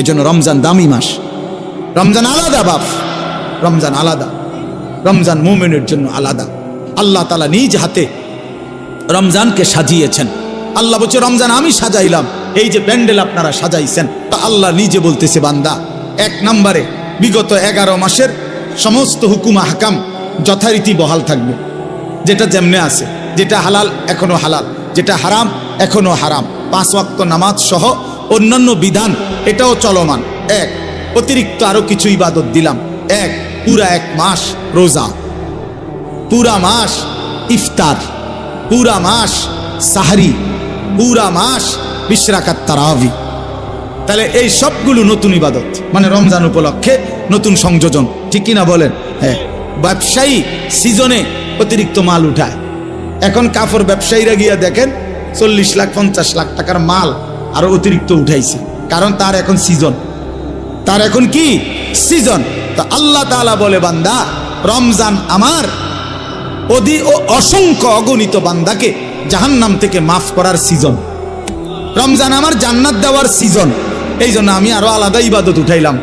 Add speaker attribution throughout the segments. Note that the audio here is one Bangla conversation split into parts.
Speaker 1: এজন্য রমজান দামি মাস, রমজান আলাদা বাপ, রমজান আলাদা, রমজান মুমিনের জন্য আলাদা। আল্লাহ তাআলা নিজ হাতে রমজানকে সাজিয়েছেন। আল্লাহ বলছে রমজান আমি সাজাইলাম, এই যে প্যান্ডেল আপনারা সাজাইছেন, তা আল্লাহ নিজে বলতেছে বান্দা, এক নম্বরে বিগত 11 মাসের সমস্ত হুকুম আহকাম যথারীতি বহাল থাকবে, যেটা যেমনে আছে, যেটা হালাল এখনো হালাল, যেটা হারাম এখনো হারাম, 5 ওয়াক্ত নামাজ সহ অন্যান্য বিধান এটাও চলমান। এক অতিরিক্ত আরো কিছু ইবাদত দিলাম। এক পুরা 1 মাস রোজা, পুরা মাস ইফতার, পুরা মাস সাহরি, পুরা মাস 20 রাকাত তারাবি। তাহলে এই সবগুলো নতুন ইবাদত, মানে রমজান উপলক্ষে নতুন সংযোজন, ঠিক কিনা বলেন? হ্যাঁ। ব্যবসায়ী সিজনে অতিরিক্ত মাল উঠায়। এখন কাপড় ব্যবসায়ীরা গিয়া দেখেন 40 লাখ 50 লাখ টাকার মাল আরো অতিরিক্ত উঠাইছে, কারণ তার এখন সিজন, তার এখন কি সিজন। তো আল্লাহ তাআলা বলে বান্দা রমজান আমার অসংখ্য অগণিত বান্দাকে জাহান্নাম থেকে মাফ করার সিজন, রমজান আমার জান্নাত দেওয়ার সিজন। এই জন্য আমি আরো আলাদা ইবাদত উঠাইলাম।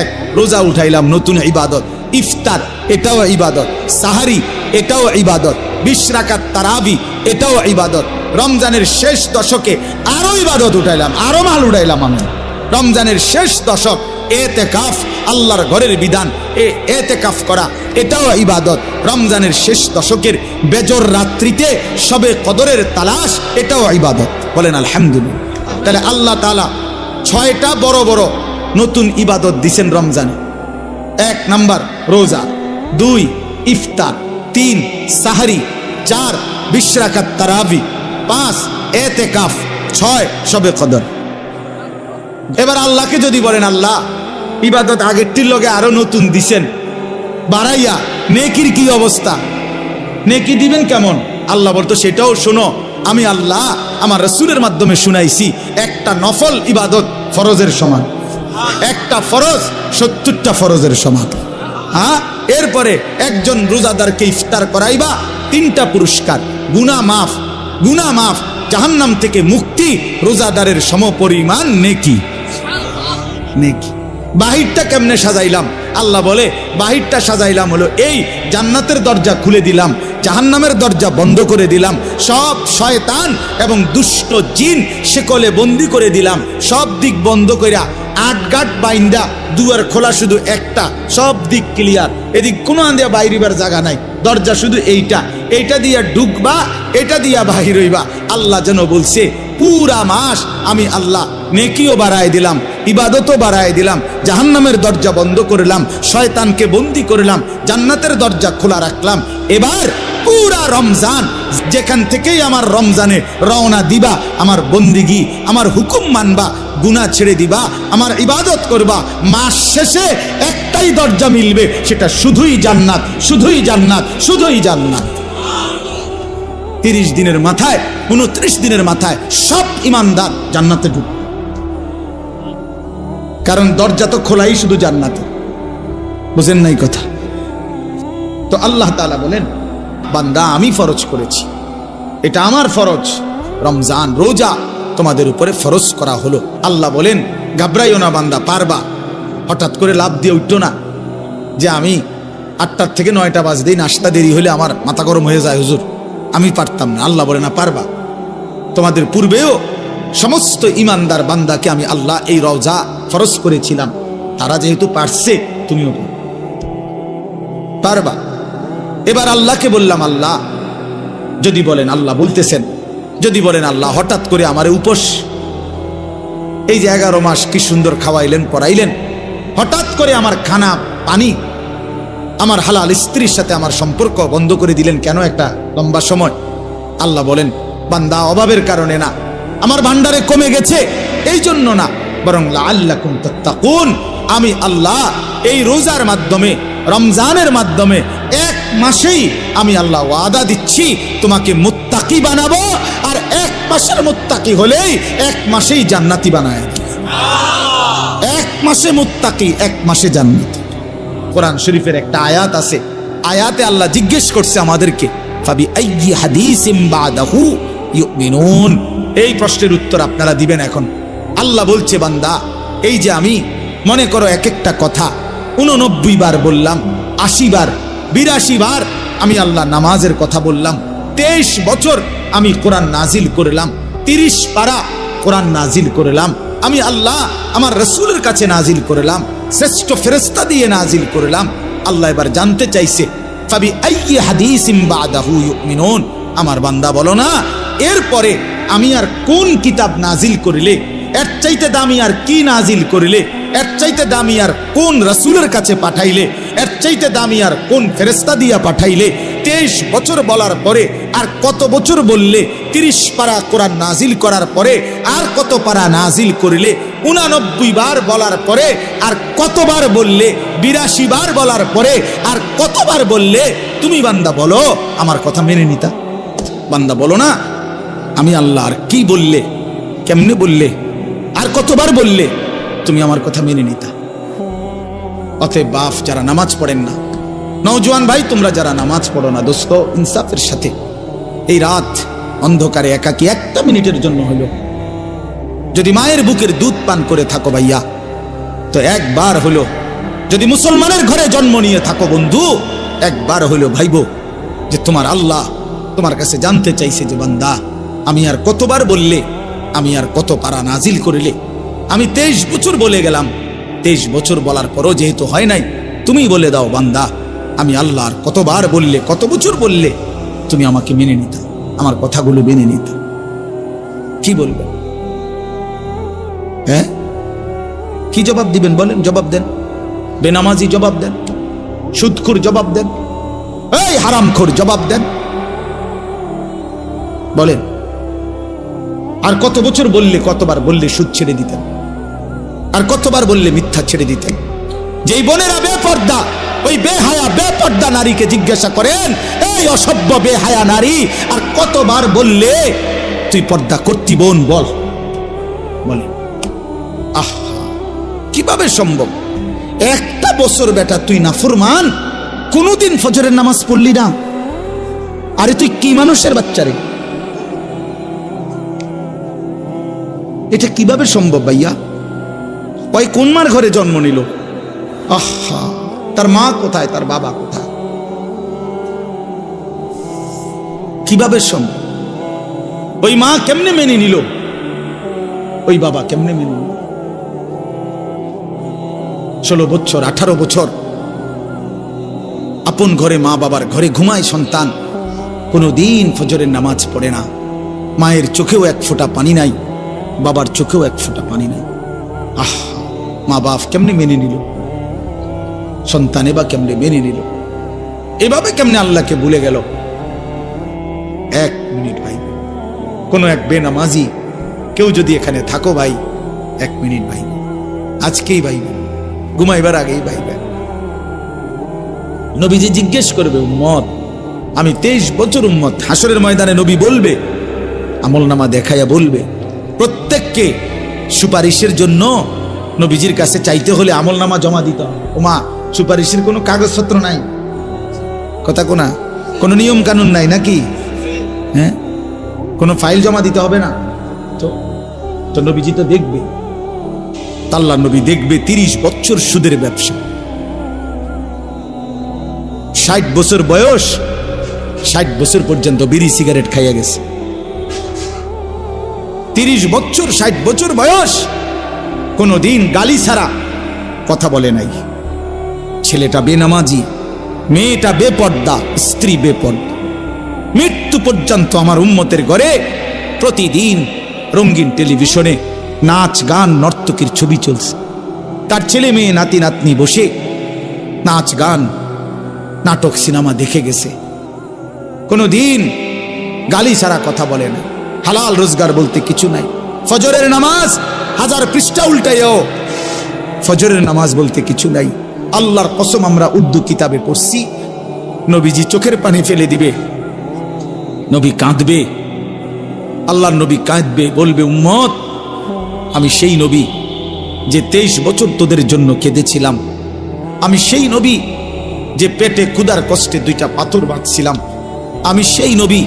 Speaker 1: এক রোজা উঠাইলাম, নতুন ইবাদত। ইফতার এটাও ইবাদত, সাহারি এটাও ইবাদত, 20 রাকাত তারাবি এটাও ইবাদত। রমজানের শেষ দশকে আরো ইবাদত উঠাইলাম, আরো মাল উঠাইলাম আমি। রমজানের শেষ দশক এতেকাফ, আল্লাহর ঘরের বিধান, এতেকাফ করা এটাও ইবাদত। রমজানের শেষ দশকের বেজর রাত্রিতে সবে কদরের তালাশ এটাও ইবাদত। বলেন আলহামদুলিল্লাহ। তাহলে আল্লাহ তাআলা 6টা বড় বড় নতুন ইবাদত দিছেন রমজানে। 1 নাম্বার রোজা, 2 ইফতার, 3 সাহরি, 4 20 রাকাত তারাবি, 5 এতেকাফ, 6 সবে কদর। এবার আল্লাহকে যদি বলেন আল্লাহ ইবাদত আগেরটির লগে আরো নতুন দিছেন বাড়াইয়া, নেকির কি অবস্থা, নেকি দিবেন কেমন? আল্লাহ বলতো সেটাও শোনো, আমি আল্লাহ আমার রাসূলের মাধ্যমে শুনাইছি, একটা নফল ইবাদত ফরজের সমান, একটা ফরজ 70টা ফরজের সমান। হ্যাঁ, এরপরে একজন রোজাদারকে ইফতার করাইবা 3টা পুরস্কার, গুনাহ মাফ, গুনাহ মাফ, জাহান্নাম থেকে মুক্তি, রোজাদারের সমপরিমাণ নেকি। নেকি বাহিরটা কেমনে সাজাইলাম? আল্লাহ বলে বাহিরটা সাজাইলাম হলো এই, জান্নাতের দরজা খুলে দিলাম, জাহান্নামের দরজা বন্ধ করে দিলাম, সব শয়তান এবং দুষ্ট জিন শেকলে বন্দি করে দিলাম, সব দিক বন্ধ কইরা 8 গাঁট বাইন্দা, দুয়ার খোলা শুধু একটা, সব দিক ক্লিয়ার, এদিক কোনো আন্দিয়া বাইরিবার জায়গা নাই, দরজা শুধু এইটা, এইটা দিয়া ঢুকবা, এটা দিয়া বাহির হইবা। আল্লাহ যেন বলছে পুরা মাস আমি আল্লাহ নেকিও বাড়ায় দিলাম, ইবাদতও বাড়ায় দিলাম, জাহান্নামের দরজা বন্ধ করলাম, শয়তানকে বন্দি করলাম, জান্নাতের দরজা খোলা রাখলাম। এবার পুরা রমজান যেখান থেকেই আমার রমজানে রওনা দিবা, আমার বন্দিগি, আমার হুকুম মানবা, গুনাহ ছেড়ে দিবা, আমার ইবাদত করবা, মাস শেষে একটাই দরজা মিলবে, সেটা শুধুই জান্নাত, শুধুই জান্নাত, শুধুই জান্নাত। 30 দিনের মাথায়, 29 দিনের মাথায় সব ইমানদার জান্নাতে ঢুকবে, কারণ দরজা তো খোলাই শুধু জান্নাতে। বুঝেন নাই কথা? তো আল্লাহ তাআলা বলেন বান্দা আমি ফরজ করেছি, এটা আমার ফরজ, রমজান রোজা তোমাদের উপরে ফরজ করা হলো। আল্লাহ বলেন ঘাবড়াইও না বান্দা, পারবা। হঠাৎ করে লাভ দিয়ে উঠতো না যে আমি 8টার থেকে 9টা বাজতেই নাস্তা দেরি হলে আমার মাথা গরম হয়ে যায়, হুজুর আমি পারতাম না। আল্লাহ বলে না, পারবা। তোমাদের পূর্বেও সমস্ত ইমানদার বান্দাকে আমি আল্লাহ এই রোজা ফরজ করেছিলাম, তারা যেহেতু পারছে তুমিও পারবা। এবার আল্লাহকে বললাম আল্লাহ যদি বলেন, আল্লাহ বলতেছেন যদি বলেন আল্লাহ হঠাৎ করে আমারে উপোস, এই যে 11 মাস কি সুন্দর খাওয়াইলেন পড়াইলেন, হঠাৎ করে আমার খানা পানি, আমার হালাল স্ত্রীর সাথে আমার সম্পর্ক বন্ধ করে দিলেন কেন একটা লম্বা সময়? আল্লাহ বলেন বান্দা অভাবের কারণে না, আমার ভান্ডারে কমে গেছে এই জন্য না, বরং লাআল্লাকুম তাত্তাকুন, আমি আল্লাহ এই রোজার মাধ্যমে, রমজানের মাধ্যমে 1 মাসেই আমি আল্লাহ ওয়াদা দিচ্ছি তোমাকে মুত্তাকি বানাবো, আর 1 মাসের মুত্তাকি হলেই 1 মাসেই জান্নাতি বানায়। 1 মাসে মুত্তাকি, 1 মাসে জান্নাতি। কোরআন শরীফের একটা আয়াত আছে, আয়াতে আল্লাহ জিজ্ঞেস করছে আমাদেরকে ফাবি আইয়ি হাদিসিম বাদাহু ইউমিনুন, এই প্রশ্নের উত্তর আপনারা দিবেন এখন। আল্লাহ বলছে বান্দা এই যে আমি মনে করো এক একটা কথা 89 বার বললাম, 80 বার, 82 বার আমি আল্লাহ নামাজের কথা বললাম। 23 বছর আমি কোরআন নাজিল করলাম, 30 পারা কোরআন নাজিল করলাম আমি আল্লাহ, আমার রসুলের কাছে নাজিল করলাম, শ্রেষ্ঠ ফেরেশতা দিয়ে নাজিল করলাম। আল্লাহ এবার জানতে চাইছে ফাবি আইয়ি হাদিসিম বাদাহু ইউমিনুন, আমার বান্দা বলো না এরপরে আমি আর কোন কিতাব নাজিল করিলে, এর চাইতে দামি আর কি নাজিল করিলে, এর চাইতে দামি আর কোন রাসূলের কাছে পাঠাইলে, এর চাইতে দামি আর কোন ফেরেশতা দিয়া পাঠাইলে। 23 বছর বলার পরে আর কত বছর বললে, 30 পারা কোরআন নাজিল করার পরে আর কত পারা নাজিল করিলে, 89 বার বলার পরে আর কতবার বললে, 82 বার বলার পরে আর কতবার বললে তুমি বান্দা বলো আমার কথা মেনে নিতা? বান্দা বলো না আমি আল্লাহ আর কি বললে, কেমনে বললে, আর কতবার বললে তুমি আমার কথা মেনে নিতা? অতএব বাপ যারা নামাজ পড়েন না, নওজোয়ান ভাই তোমরা যারা নামাজ পড়ো না, দোস্ত ইনসাফের সাথে এই রাত অন্ধকারে একাকী একটা মিনিটের জন্য হলো যদি মায়ের বুকের দুধ পান করে থাকো ভাইয়া, তো একবার হলো যদি মুসলমানের ঘরে জন্ম নিয়ে থাকো বন্ধু, একবার হলো ভাইবো যে তোমার আল্লাহ তোমার কাছে জানতে চাইছে যে বান্দা আমি আর কতবার বললে, আমি আর কত পারা নাজিল করিলে। আমি 23 বছর বলে গেলাম, 23 বছর বলার পরও যেহেতু হয় নাই, তুমি বলে দাও বান্দা আমি আল্লাহ আর কতবার বললে, কত বছর বললে তুমি আমাকে মেনে নিতা, আমার কথাগুলো মেনে নিতা? কি বলবে? হ্যাঁ কি জবাব দিবেন বলেন? জবাব দেন। বেনামাজি জবাব দেন, সুদখোর জবাব দেন, এই হারামখোর জবাব দেন, বলেন। আর কত বছর বললে, কতবার বললে সুদ ছেড়ে দিতেন, আর কতবার বললে মিথ্যা ছেড়ে দিতেন? যেই বোনেরা বেপর্দা, ওই বেহায়া বেপর্দা নারীকে জিজ্ঞাসা করেন, এই অসভ্য বেহায়া নারী আর কতবার বললে তুই পর্দা করতি বোন, বল বলে। আহ কিভাবে সম্ভব? একটা বছর বেটা তুই নাফরমান, কোনদিন ফজরের নামাজ পড়লি না, আরে তুই কি মানুষের বাচ্চা রে? এটা কিভাবে সম্ভব ভাইয়া? ওই কোন মার ঘরে জন্ম নিল? আহা তার মা কোথায়, তার বাবা কোথায়? কিভাবে সম্ভব? ওই মা কেমনে মেনে নিল, ওই বাবা কেমনে মেনে নিল? 16 বছর 18 বছর আপন ঘরে মা বাবার ঘরে ঘুমায় সন্তান, কোনোদিন ফজরের নামাজ পড়ে না, মায়ের চোখেও এক ফোঁটা পানি নাই, বাবার চোখেও এক ফোঁটা পানি নাই। আহ মা বাপ কেমনে মেনে নিল, সন্তানে বা কেমনে মেনে নিল? এভাবে কেমনে আল্লাহকে ভুলে গেল? 1 মিনিট ভাই, কোন এক বেনামাজি কেউ যদি এখানে থাকো ভাই, 1 মিনিট ভাই, আজকেই ভাই, ঘুমাইবার আগেই ভাই, নবীজি জিজ্ঞেস করবে উম্মত, আমি 23 বছর উম্মত, হাসরের ময়দানে নবী বলবে, আমলনামা দেখাইয়া বলবে, প্রত্যেককে সুপারিশের জন্য নবীজির কাছে চাইতে হলে আমলনামা জমা দিতে হবে। ওমা সুপারিশের কোনো কাগজপত্র নাই, কথা কোনা, কোনো নিয়ম কানুন নাই নাকি? হ্যাঁ কোনো ফাইল জমা দিতে হবে না তো নবীজি তো দেখবে, আল্লাহ নবী দেখবে 30 বছর সুদের ব্যবসা, 60 বছর বয়স, 60 বছর পর্যন্ত বিড়ি সিগারেট খাইয়া গেছে। 30 বছর 60 বছর বয়স, কোনদিন গালি ছাড়া কথা বলে নাই। ছেলেটা বেনামাজি, মেয়েটা বেপর্দা, স্ত্রী বেপর্দা, মৃত্যু পর্যন্ত আমার উম্মতের ঘরে প্রতিদিন রঙিন টেলিভিশনে নাচ গান নর্তকীর ছবি চলছে, তার ছেলে মেয়ে নাতি নাতনি বসে নাচ গান নাটক সিনেমা দেখে গেছে, কোনদিন গালি ছাড়া কথা বলে না, হালাল রোজগার বলতে কিছু নাই। ফজরের নামাজ 1000 পৃষ্ঠা উল্টাইও, ফজরের নামাজ বলতে কিছু নাই। আল্লাহর কসম আমরা উর্দু কিতাবে পড়ছি, নবীজি চোখের পানি ফেলে দিবে, নবী কাঁদবে, আল্লাহর নবী কাঁদবে, বলবে উম্মত আমি সেই নবী যে 23 বছর তোদের জন্য কেঁদেছিলাম, আমি সেই নবী যে পেটে ক্ষুধার কষ্টে 2টা পাথর বাঁধছিলাম, আমি সেই নবী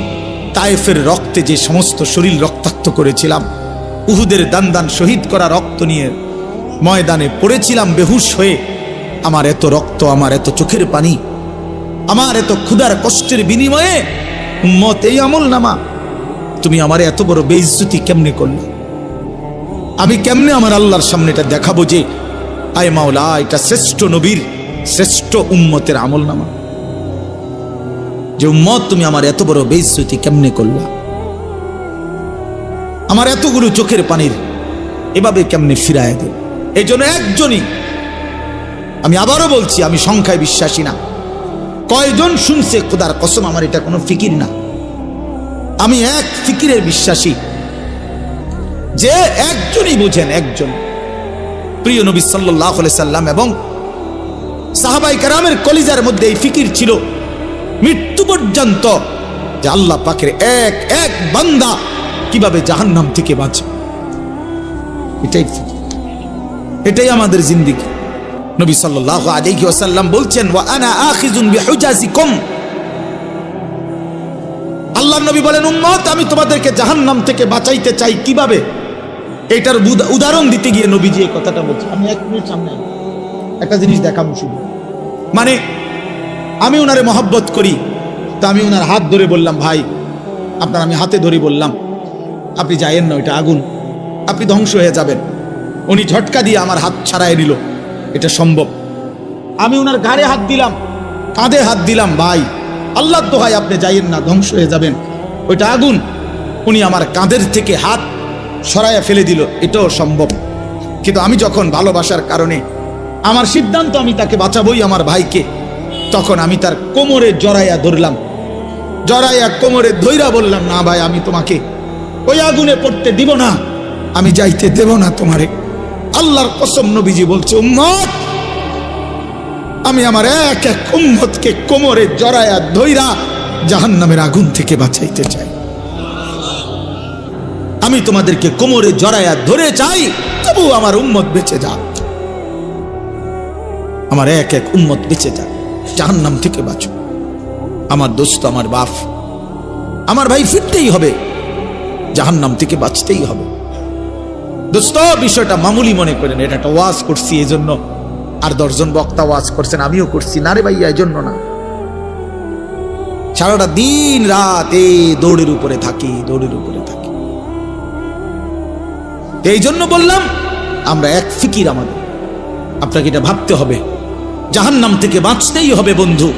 Speaker 1: তায়েফের রক্তে যে সমস্ত শরীর রক্তাক্ত করেছিলাম, উহুদের দান দান শহীদ করা রক্ত নিয়ে ময়দানে পড়েছিলাম বেহুশ হয়ে, আমার এত রক্ত, আমার এত চোখের পানি, আমার এত ক্ষুধার কষ্টের বিনিময়ে উম্মত এই আমল নামা, তুমি আমার এত বড় বেইজ্জতি কেমনে করলে? আমি কেমনে আমার আল্লাহর সামনে এটা দেখাবো যে আয় মাওলা এটা শ্রেষ্ঠ নবীর শ্রেষ্ঠ উম্মতের আমল নামা, যে উম্মত তুমি আমার এত বড় বেইজ্জতি কেমনে করলা? আমার এতগুলো চোখের পানির এভাবে কেমনে ফিরায় দেব? এই জন্য একজনই, আমি আবারও বলছি, আমি সংখ্যায় বিশ্বাসী না। কয়জন শুনছে খোদার কসম, আমার এটা কোনো ফিকির না। আমি এক ফিকিরের বিশ্বাসী, যে একজনই বোঝেন, একজন প্রিয় নবী সাল্লাল্লাহু আলাইহি সাল্লাম এবং সাহাবায়ে কেরামের কলিজার মধ্যে এই ফিকির ছিল মৃত্যু পর্যন্ত, যে আল্লাহ পাকের এক এক বান্দা কিভাবে জাহান্নাম থেকে বাঁচে। এটাই এটাই আমাদের জিন্দেগি। নবী সাল্লাল্লাহু আলাইহি ওয়াসাল্লাম বলছেন, ওয়া আনা আখিযুন বিহুজাজিকুম, আল্লাহর নবী বলেন, উম্মত আমি তোমাদেরকে জাহান্নাম থেকে বাঁচাইতে চাই কিভাবে। এটার উদাহরণ দিতে গিয়ে নবীজি এই কথাটা বলছেন। আমি 1 মিনিট সামনে একটা জিনিস দেখাবো শুধু, মানে আমি ওনারে মহব্বত করি, তা আমি ওনার হাত ধরে বললাম, ভাই আপনার, আমি হাতে ধরে বললাম আপনি যায়েন না, ওইটা আগুন, আপনি ধ্বংস হয়ে যাবেন। উনি ঝটকা দিয়ে আমার হাত ছাড়াই নিল, এটা সম্ভব। আমি ওনার ঘাড়ে হাত দিলাম, কাঁধে হাত দিলাম, ভাই আল্লাহর দোহাই আপনি যাইয়েন না, ধ্বংস হয়ে যাবেন, ওইটা আগুন। উনি আমার কাঁধের থেকে হাত সরাইয়া ফেলে দিল, এটাও সম্ভব। কিন্তু আমি যখন ভালোবাসার কারণে আমার সিদ্ধান্ত, আমি তাকে বাঁচাবই, আমার ভাইকে, তখন আমি তার কোমরে জড়াইয়া ধরলাম, জড়াইয়া কোমরে ধইরা বললাম, না ভাই আমি তোমাকে ওই আগুনে পড়তে দিব না, আমি যাইতে দেব না তোমারে। আল্লাহর কসম নবীজি বলছে, উম্মত আমি আমার এক এক উম্মতকে কোমরে জড়াইয়া ধইরা জাহান্নামের আগুন থেকে বাঁচাইতে চাই। আমি তোমাদেরকে কোমরে জড়াইয়া ধরে চাই, তবু আমার উম্মত বেঁচে যাক, আমার এক এক উম্মত বেঁচে যাক, জাহান্নাম থেকে বাঁচো। আমার দোস্ত, আমার বাপ, আমার ভাই ফিরতেই হবে, জাহান্নাম থেকে বাঁচতেই হবে। দোস্ত বিষয়টা মামুলি মনে করেন, এটা একটা ওয়াজ করছি এই জন্য, আর 10 জন বক্তা ওয়াজ করছেন, আমিও করছি, না রে ভাইয়া এই জন্য না। সারাটা দিন রাত এই দৌড়ের উপরে থাকি, দৌড়ের উপরে থাকি। এই জন্য বললাম আমরা এক ফিকির, আমাদের আপনাকে এটা ভাবতে হবে, জাহান্নাম থেকে বাঁচতেই হবে বন্ধু।